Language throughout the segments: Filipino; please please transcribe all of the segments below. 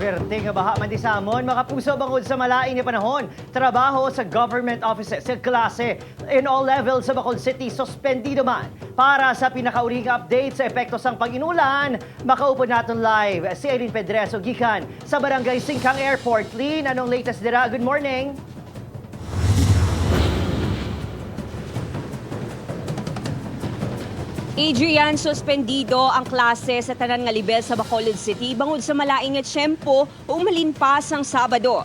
Swerte nga baha man di samon, makapuso bangod sa malaing nga panahon. Trabaho sa government offices, sa klase, in all levels sa Bacolod City, suspendido man. Para sa pinakauling update sa epekto sang pag-inulan, makaupo natin live si Eileen Pedreso gikan sa Barangay Singkang Airport. Lynn, anong latest dira? Good morning. Adrian, suspendido ang klase sa tanan nga level sa Bacolod City bangod sa malaing nga tiyempo o umalinpas ang Sabado.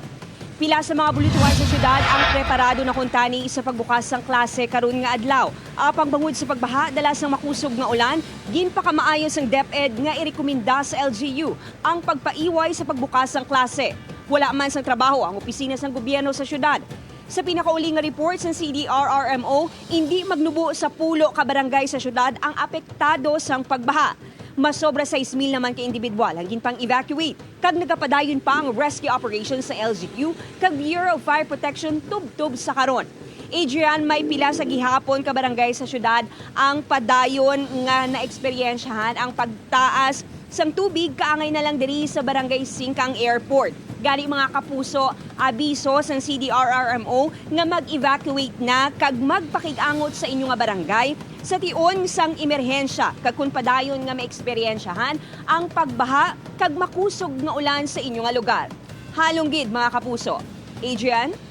Pila sa mga bulituan sa syudad ang preparado na kuntani sa pagbukas ng klase karon nga adlaw. Apang bangod sa pagbaha dala sang makusog nga ulan, ginpakamaayos ang DepEd nga irekomenda sa LGU ang pagpaiway sa pagbukas ng klase. Wala man sang trabaho ang opisina sang gobyerno sa syudad. Sa pinakauling nga report sa CDRRMO, hindi magnubo sa pulo ka barangay sa syudad ang apektado sang pagbaha. Mas sobra 6,000 naman ka individual ang ginpang-evacuate. Kag nagapadayon pa ang rescue operations sa LGU kag Bureau of Fire Protection tub-tub sa karon. Adrian, may pila sa gihapon ka barangay sa syudad ang padayon nga naeksperyensyahan ang pagtaas sang tubig kaangay na lang diri sa Barangay Singkang Airport. Gani mga kapuso, abiso sa CDRRMO nga mag-evacuate na kag magpakig-angot sa inyo nga barangay sa tion sang emerhensya kag kun padayon nga maeksperiensyahan ang pagbaha kag makusog nga ulan sa inyo nga lugar. Halong gid mga kapuso. Adrian?